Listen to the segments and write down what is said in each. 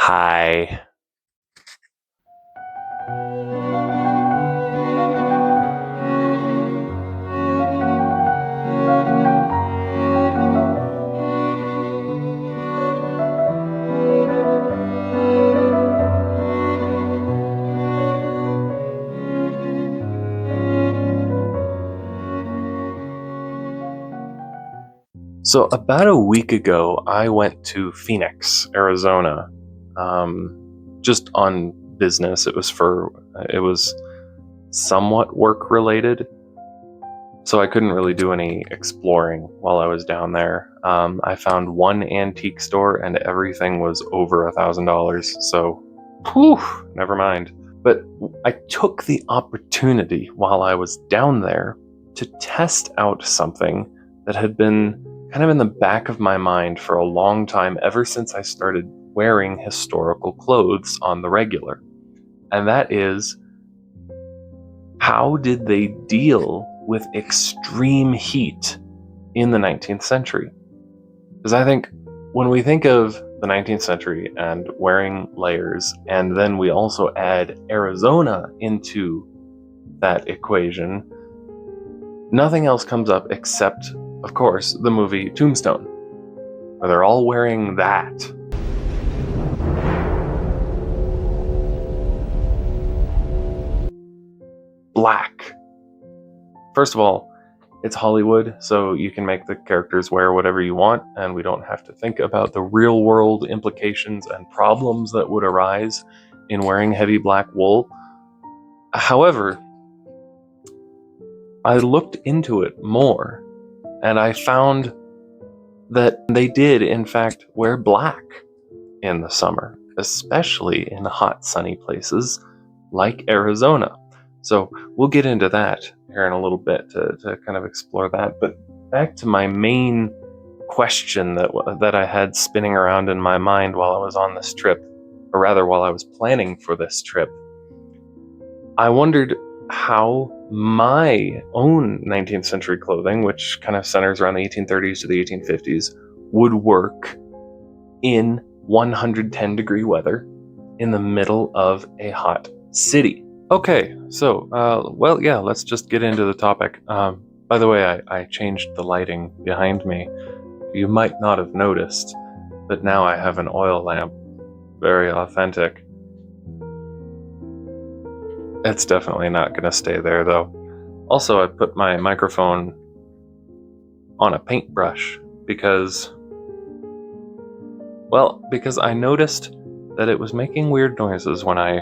Hi. So about a week ago, I went to Phoenix, Arizona, just on business. It was somewhat work related, so I couldn't really do any exploring while I was down there. I found one antique store, and everything was over $1,000. So, whew, never mind. But I took the opportunity while I was down there to test out something that had been kind of in the back of my mind for a long time, ever since I started wearing historical clothes on the regular. And that is, how did they deal with extreme heat in the 19th century? Because I think when we think of the 19th century and wearing layers, and then we also add Arizona into that equation, nothing else comes up except, of course, the movie Tombstone, where they're all wearing that. Black. First of all, it's Hollywood, so you can make the characters wear whatever you want, and we don't have to think about the real world implications and problems that would arise in wearing heavy black wool. However, I looked into it more, and I found that they did, in fact, wear black in the summer, especially in hot, sunny places like Arizona. So we'll get into that here in a little bit to kind of explore that. But back to my main question that I had spinning around in my mind while I was on this trip, or rather while I was planning for this trip. I wondered how my own 19th century clothing, which kind of centers around the 1830s to the 1850s, would work in 110-degree weather in the middle of a hot city. Okay, so, let's just get into the topic. By the way, I changed the lighting behind me. You might not have noticed, but now I have an oil lamp. Very authentic. It's definitely not going to stay there, though. Also, I put my microphone on a paintbrush because I noticed that it was making weird noises when I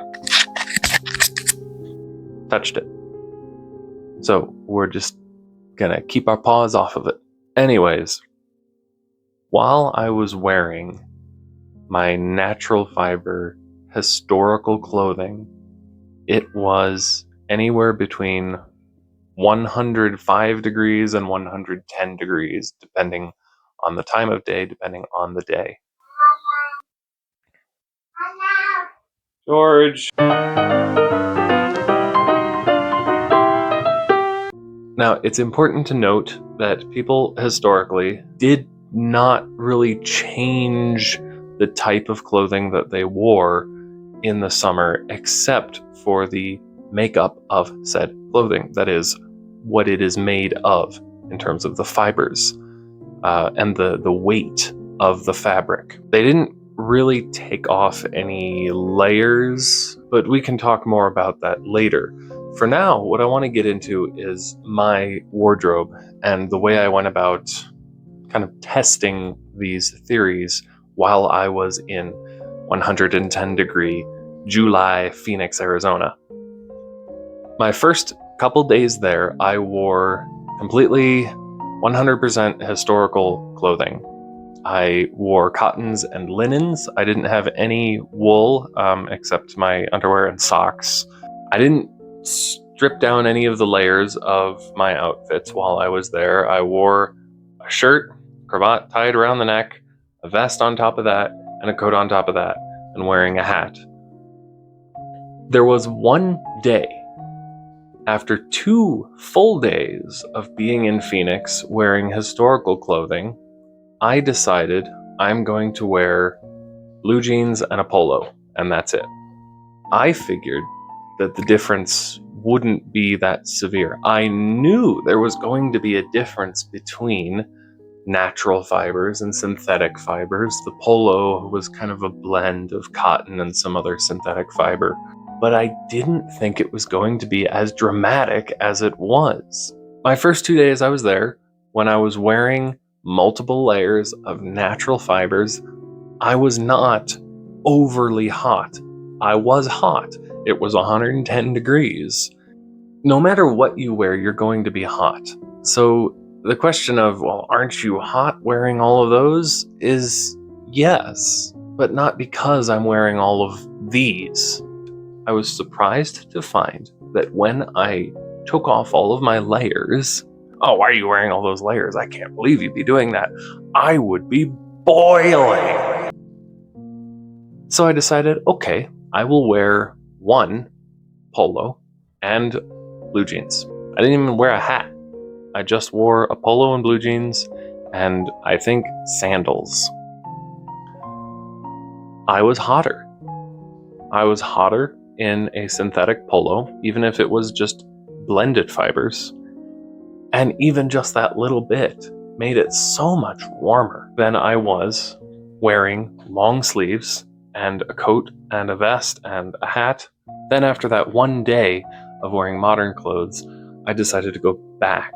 touched it. So we're just gonna keep our paws off of it. Anyways, while I was wearing my natural fiber historical clothing, it was anywhere between 105 degrees and 110 degrees, depending on the time of day, depending on the day. George! Now, it's important to note that people historically did not really change the type of clothing that they wore in the summer, except for the makeup of said clothing. That is, what it is made of in terms of the fibers and the weight of the fabric. They didn't really take off any layers, but we can talk more about that later. For now, what I want to get into is my wardrobe and the way I went about kind of testing these theories while I was in 110-degree July Phoenix, Arizona. My first couple days there, I wore completely 100% historical clothing. I wore cottons and linens. I didn't have any wool except my underwear and socks. I didn't strip down any of the layers of my outfits while I was there. I wore a shirt, cravat tied around the neck, a vest on top of that, and a coat on top of that, and wearing a hat. There was one day, after 2 full days of being in Phoenix wearing historical clothing, I decided I'm going to wear blue jeans, and a polo, and that's it. I figured that the difference wouldn't be that severe. I knew there was going to be a difference between natural fibers and synthetic fibers. The polo was kind of a blend of cotton and some other synthetic fiber, but I didn't think it was going to be as dramatic as it was. My first 2 days I was there, when I was wearing multiple layers of natural fibers, I was not overly hot. I was hot. It was 110 degrees. No matter what you wear, you're going to be hot. So the question of, well, aren't you hot wearing all of those, is yes, but not because I'm wearing all of these. I was surprised to find that when I took off all of my layers, oh, why are you wearing all those layers? I can't believe you'd be doing that. I would be boiling. So I decided, okay, I will wear one polo and blue jeans. I didn't even wear a hat. I just wore a polo and blue jeans and I think sandals. I was hotter. I was hotter in a synthetic polo, even if it was just blended fibers. And even just that little bit made it so much warmer than I was wearing long sleeves and a coat and a vest and a hat. Then after that one day of wearing modern clothes, I decided to go back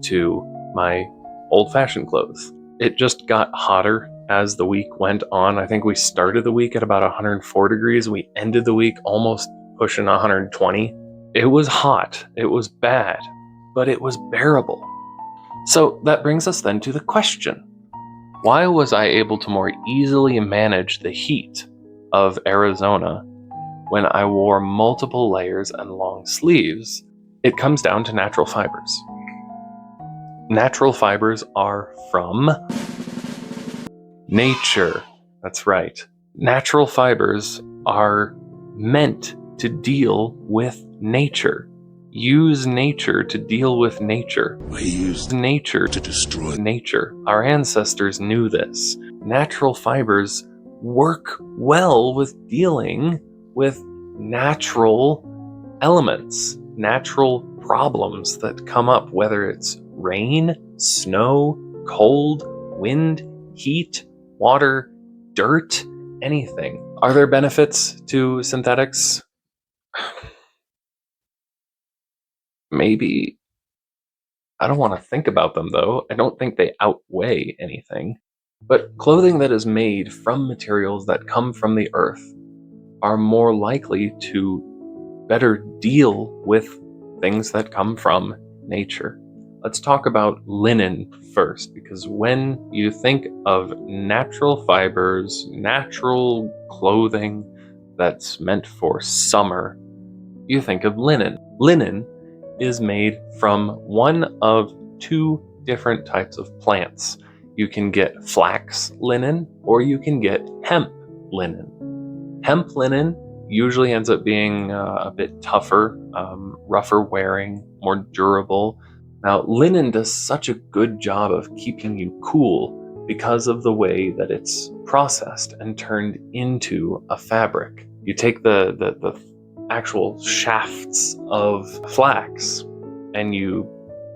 to my old-fashioned clothes. It just got hotter as the week went on. I think we started the week at about 104 degrees. We ended the week almost pushing 120. It was hot. It was bad, but it was bearable. So that brings us then to the question: why was I able to more easily manage the heat of Arizona when I wore multiple layers and long sleeves? It comes down to natural fibers. Natural fibers are from nature. That's right. Natural fibers are meant to deal with nature. Use nature to deal with nature. We use nature to destroy nature. Our ancestors knew this. Natural fibers work well with dealing with natural elements, natural problems that come up, whether it's rain, snow, cold, wind, heat, water, dirt, anything. Are there benefits to synthetics? Maybe. I don't want to think about them though. I don't think they outweigh anything. But clothing that is made from materials that come from the earth are more likely to better deal with things that come from nature. Let's talk about linen first, because when you think of natural fibers, natural clothing that's meant for summer, you think of linen. Linen is made from one of two different types of plants. You can get flax linen or you can get hemp linen. Hemp linen usually ends up being a bit tougher, rougher wearing, more durable. Now, linen does such a good job of keeping you cool because of the way that it's processed and turned into a fabric. You take the actual shafts of flax and you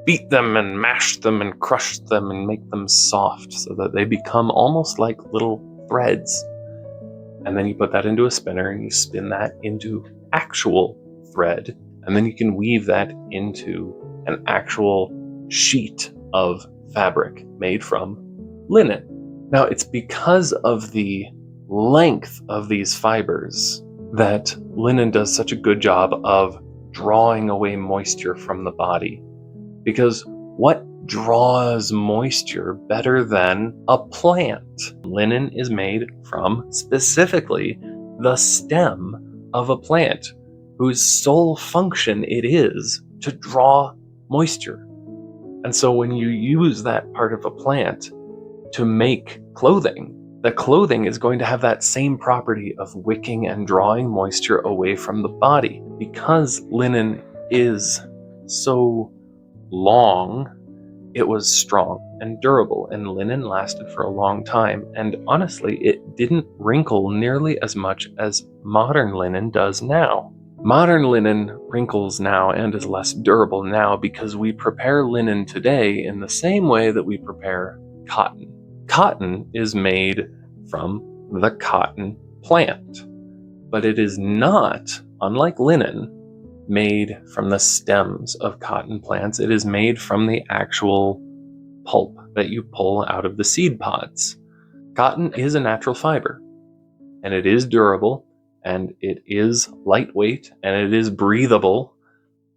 beat them and mash them and crush them and make them soft so that they become almost like little threads. And then you put that into a spinner and you spin that into actual thread, and then you can weave that into an actual sheet of fabric made from linen. Now, it's because of the length of these fibers that linen does such a good job of drawing away moisture from the body. Because what draws moisture better than a plant? Linen is made from specifically the stem of a plant, whose sole function it is to draw moisture. And so when you use that part of a plant to make clothing, the clothing is going to have that same property of wicking and drawing moisture away from the body. Because linen is so long it was strong and durable, and linen lasted for a long time. And honestly, it didn't wrinkle nearly as much as modern linen does now. Modern linen wrinkles now and is less durable now because we prepare linen today in the same way that we prepare cotton. Cotton is made from the cotton plant, but it is not, unlike linen, made from the stems of cotton plants. It is made from the actual pulp that you pull out of the seed pods. Cotton is a natural fiber, and it is durable, and it is lightweight, and it is breathable,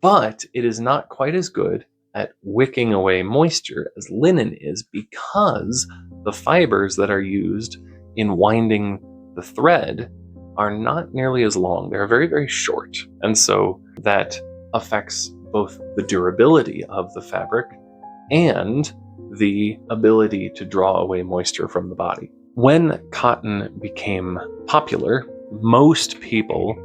but it is not quite as good at wicking away moisture as linen is, because the fibers that are used in winding the thread are not nearly as long. They're very, very short. And so that affects both the durability of the fabric and the ability to draw away moisture from the body. When cotton became popular, most people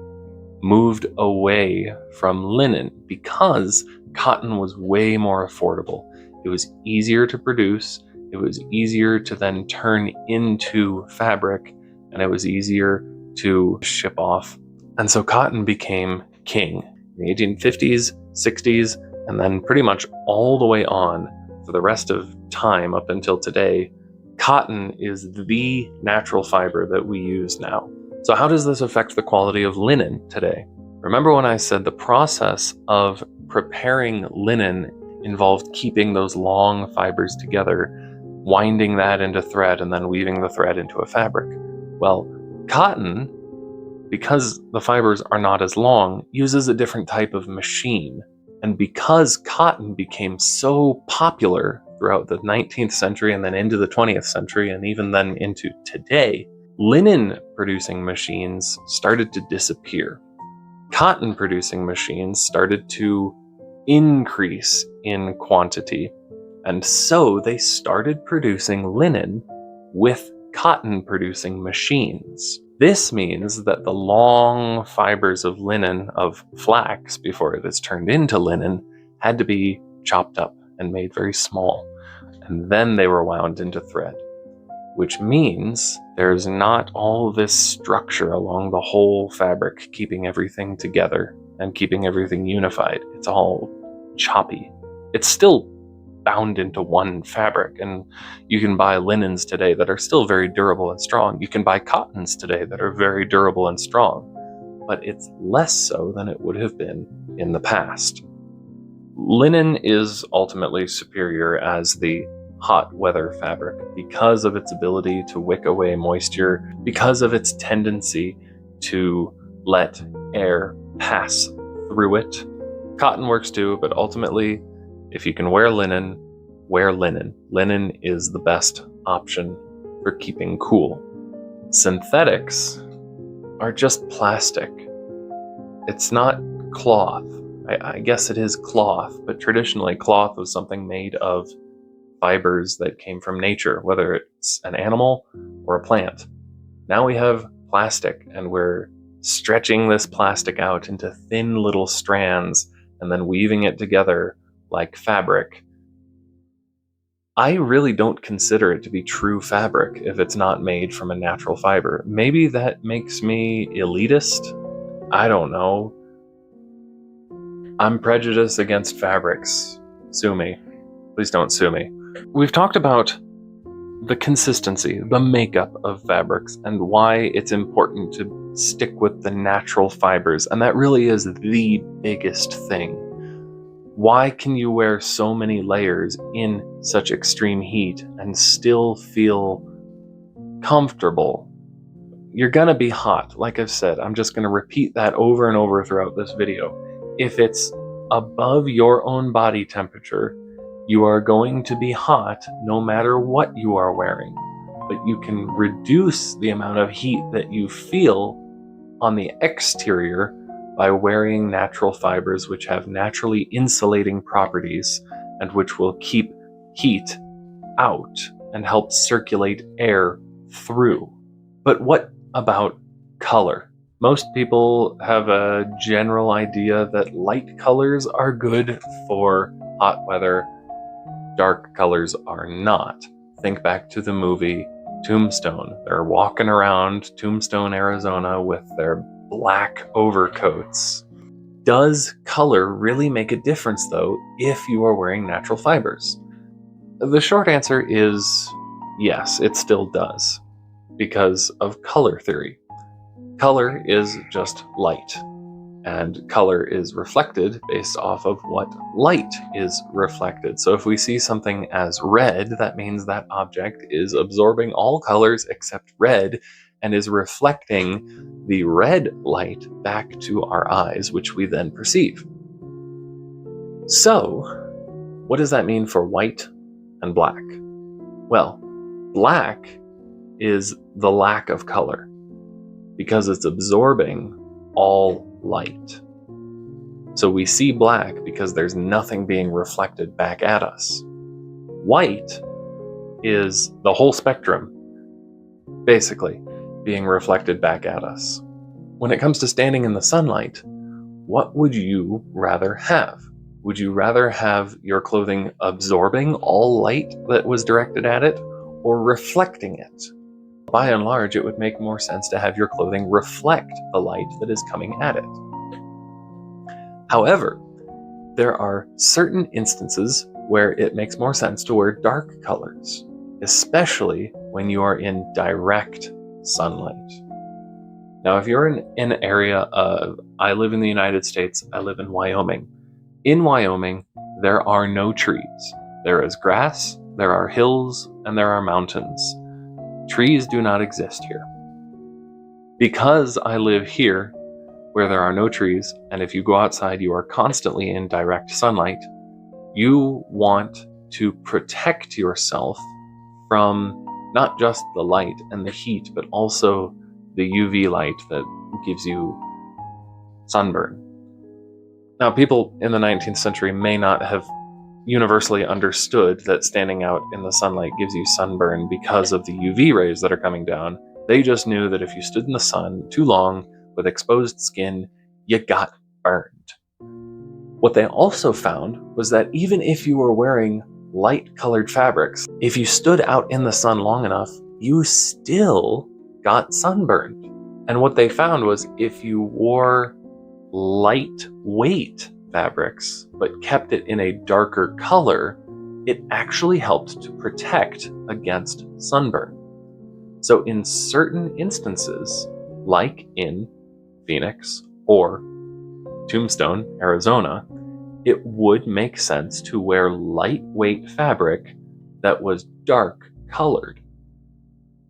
moved away from linen because cotton was way more affordable. It was easier to produce, it was easier to then turn into fabric, and it was easier to ship off. And so cotton became king in the 1850s, 60s, and then pretty much all the way on for the rest of time up until today. Cotton is the natural fiber that we use now. So how does this affect the quality of linen today? Remember when I said the process of preparing linen involved keeping those long fibers together, winding that into thread, and then weaving the thread into a fabric? Well, cotton, because the fibers are not as long, uses a different type of machine. And because cotton became so popular throughout the 19th century and then into the 20th century and even then into today, linen producing machines started to disappear. Cotton producing machines started to increase in quantity. And so they started producing linen with cotton producing machines. This means that the long fibers of linen, of flax, before it is turned into linen, had to be chopped up and made very small. And then they were wound into thread, which means there's not all this structure along the whole fabric, keeping everything together and keeping everything unified. It's all choppy. It's still bound into one fabric, and you can buy linens today that are still very durable and strong. You can buy cottons today that are very durable and strong, but it's less so than it would have been in the past. Linen is ultimately superior as the hot weather fabric because of its ability to wick away moisture, because of its tendency to let air pass through it. Cotton works too, but ultimately, if you can wear linen, wear linen. Linen is the best option for keeping cool. Synthetics are just plastic. It's not cloth. I guess it is cloth, but traditionally cloth was something made of fibers that came from nature, whether it's an animal or a plant. Now we have plastic, and we're stretching this plastic out into thin little strands and then weaving it together like fabric. I really don't consider it to be true fabric if it's not made from a natural fiber. Maybe that makes me elitist. I don't know. I'm prejudiced against fabrics. Sue me. Please don't sue me. We've talked about the consistency, the makeup of fabrics, and why it's important to stick with the natural fibers, and that really is the biggest thing. Why can you wear so many layers in such extreme heat and still feel comfortable? You're gonna be hot. Like I've said, I'm just gonna repeat that over and over throughout this video. If it's above your own body temperature, you are going to be hot no matter what you are wearing. But you can reduce the amount of heat that you feel on the exterior by wearing natural fibers which have naturally insulating properties and which will keep heat out and help circulate air through. But what about color? Most people have a general idea that light colors are good for hot weather, dark colors are not. Think back to the movie Tombstone. They're walking around Tombstone, Arizona with their black overcoats. Does color really make a difference, though, if you are wearing natural fibers? The short answer is yes, it still does, because of color theory. Color is just light, and color is reflected based off of what light is reflected. So if we see something as red, that means that object is absorbing all colors except red and is reflecting the red light back to our eyes, which we then perceive. So, what does that mean for white and black? Well, black is the lack of color because it's absorbing all light. So we see black because there's nothing being reflected back at us. White is the whole spectrum, basically, being reflected back at us. When it comes to standing in the sunlight, what would you rather have? Would you rather have your clothing absorbing all light that was directed at it, or reflecting it? By and large, it would make more sense to have your clothing reflect the light that is coming at it. However, there are certain instances where it makes more sense to wear dark colors, especially when you are in direct sunlight. Now, if you're in an area of, I live in the United States, I live in Wyoming. In Wyoming, there are no trees. There is grass, there are hills, and there are mountains. Trees do not exist here. Because I live here, where there are no trees, and if you go outside, you are constantly in direct sunlight, you want to protect yourself from not just the light and the heat, but also the UV light that gives you sunburn. Now, people in the 19th century may not have universally understood that standing out in the sunlight gives you sunburn because of the UV rays that are coming down. They just knew that if you stood in the sun too long with exposed skin, you got burned. What they also found was that even if you were wearing light-colored fabrics, if you stood out in the sun long enough, you still got sunburned. And what they found was if you wore lightweight fabrics, but kept it in a darker color, it actually helped to protect against sunburn. So in certain instances, like in Phoenix or Tombstone, Arizona, it would make sense to wear lightweight fabric that was dark colored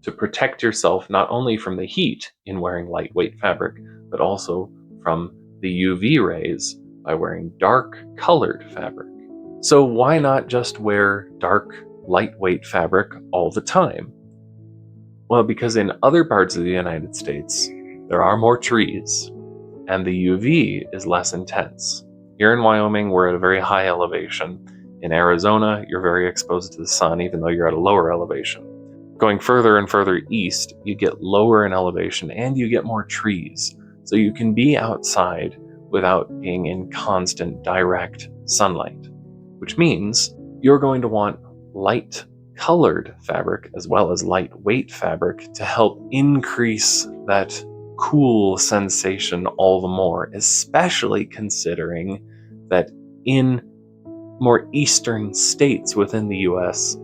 to protect yourself not only from the heat in wearing lightweight fabric, but also from the UV rays by wearing dark colored fabric. So why not just wear dark, lightweight fabric all the time? Well, because in other parts of the United States, there are more trees, and the UV is less intense. Here in Wyoming, we're at a very high elevation. In Arizona, you're very exposed to the sun, even though you're at a lower elevation. Going further and further east, you get lower in elevation, and you get more trees. So you can be outside without being in constant direct sunlight, which means you're going to want light colored fabric as well as lightweight fabric to help increase that cool sensation all the more, especially considering that in more eastern states within the US,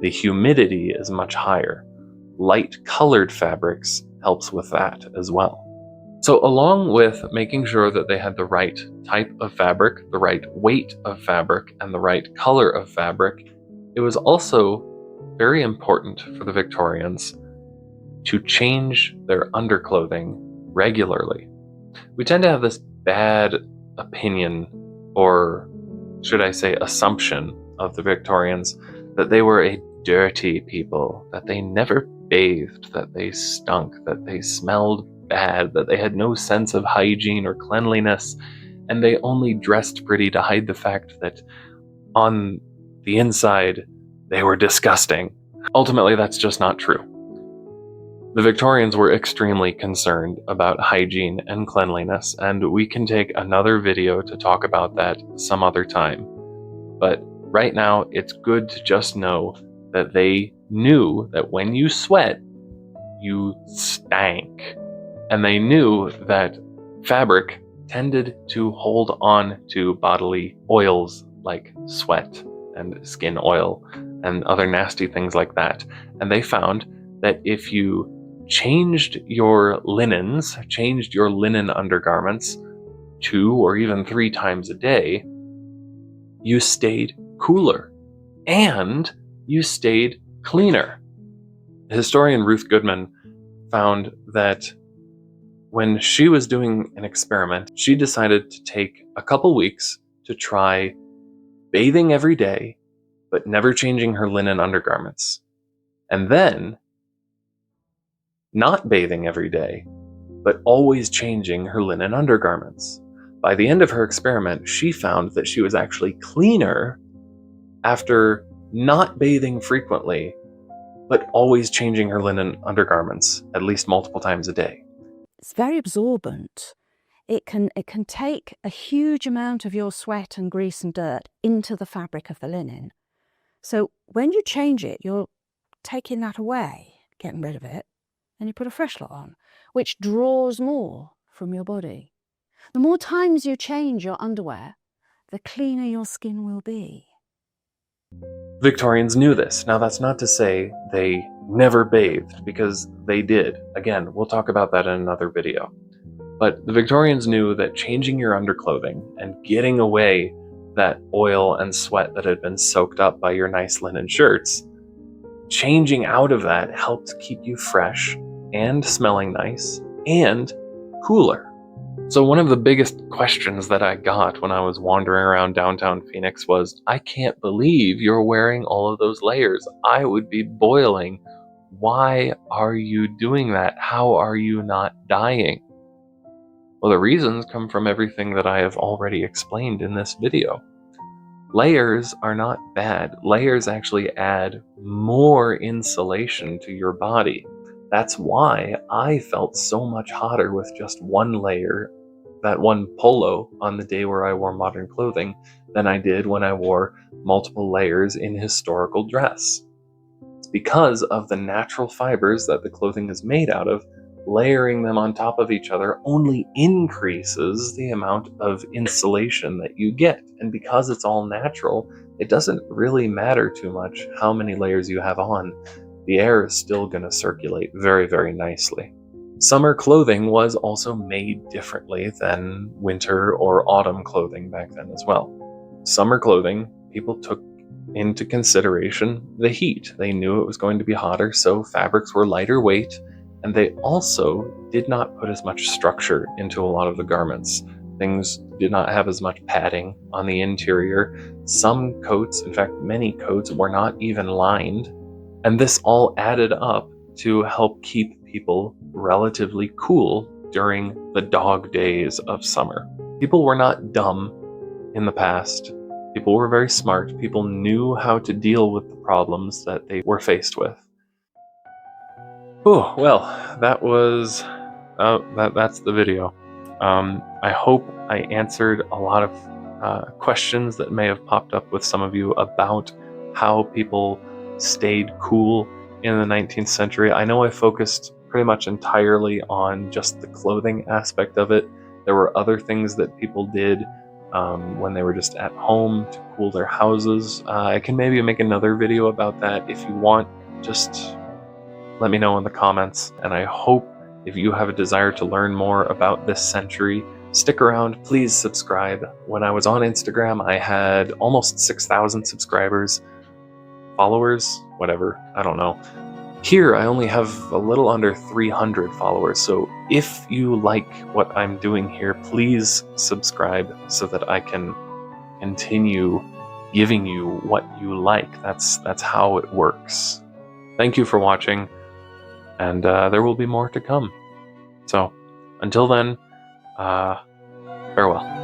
the humidity is much higher. Light colored fabrics helps with that as well. So along with making sure that they had the right type of fabric, the right weight of fabric, and the right color of fabric, it was also very important for the Victorians to change their underclothing regularly. We tend to have this bad opinion, or should I say assumption, of the Victorians that they were a dirty people, that they never bathed, that they stunk, that they smelled bad, that they had no sense of hygiene or cleanliness, and they only dressed pretty to hide the fact that on the inside they were disgusting. Ultimately, that's just not true. The Victorians were extremely concerned about hygiene and cleanliness, and we can take another video to talk about that some other time. But right now, it's good to just know that they knew that when you sweat, you stank. And they knew that fabric tended to hold on to bodily oils like sweat and skin oil and other nasty things like that. And they found that if you changed your linens, changed your linen undergarments 2 or even 3 times a day, you stayed cooler and you stayed cleaner. Historian Ruth Goodman found that when she was doing an experiment, she decided to take a couple weeks to try bathing every day, but never changing her linen undergarments. And then not bathing every day, but always changing her linen undergarments. By the end of her experiment, she found that she was actually cleaner after not bathing frequently, but always changing her linen undergarments at least multiple times a day. It's very absorbent. It can take a huge amount of your sweat and grease and dirt into the fabric of the linen. So when you change it, you're taking that away, getting rid of it, and you put a fresh lot on, which draws more from your body. The more times you change your underwear, the cleaner your skin will be. Victorians knew this. Now, that's not to say they never bathed, because they did. Again, we'll talk about that in another video. But the Victorians knew that changing your underclothing and getting away that oil and sweat that had been soaked up by your nice linen shirts, changing out of that helped keep you fresh and smelling nice and cooler. So one of the biggest questions that I got when I was wandering around downtown Phoenix was, I can't believe you're wearing all of those layers. I would be boiling. Why are you doing that? How are you not dying? Well, the reasons come from everything that I have already explained in this video. Layers are not bad. Layers actually add more insulation to your body. That's why I felt so much hotter with just one layer, that one polo, on the day where I wore modern clothing than I did when I wore multiple layers in historical dress. It's because of the natural fibers that the clothing is made out of. Layering them on top of each other only increases the amount of insulation that you get. And because it's all natural, it doesn't really matter too much how many layers you have on. The air is still going to circulate very, very nicely. Summer clothing was also made differently than winter or autumn clothing back then as well. Summer clothing, people took into consideration the heat. They knew it was going to be hotter, so fabrics were lighter weight. And they also did not put as much structure into a lot of the garments. Things did not have as much padding on the interior. Some coats, in fact, many coats, were not even lined. And this all added up to help keep people relatively cool during the dog days of summer. People were not dumb in the past. People were very smart. People knew how to deal with the problems that they were faced with. Oh, well, that was, that's the video. I hope I answered a lot of questions that may have popped up with some of you about how people stayed cool in the 19th century. I know I focused pretty much entirely on just the clothing aspect of it. There were other things that people did when they were just at home to cool their houses. I can maybe make another video about that if you want. Just let me know in the comments, and I hope if you have a desire to learn more about this century, stick around. Please subscribe. When I was on Instagram, I had almost 6,000 subscribers, followers, whatever, I don't know. Here, I only have a little under 300 followers, so if you like what I'm doing here, please subscribe so that I can continue giving you what you like. That's how it works. Thank you for watching. And there will be more to come. So, until then, farewell.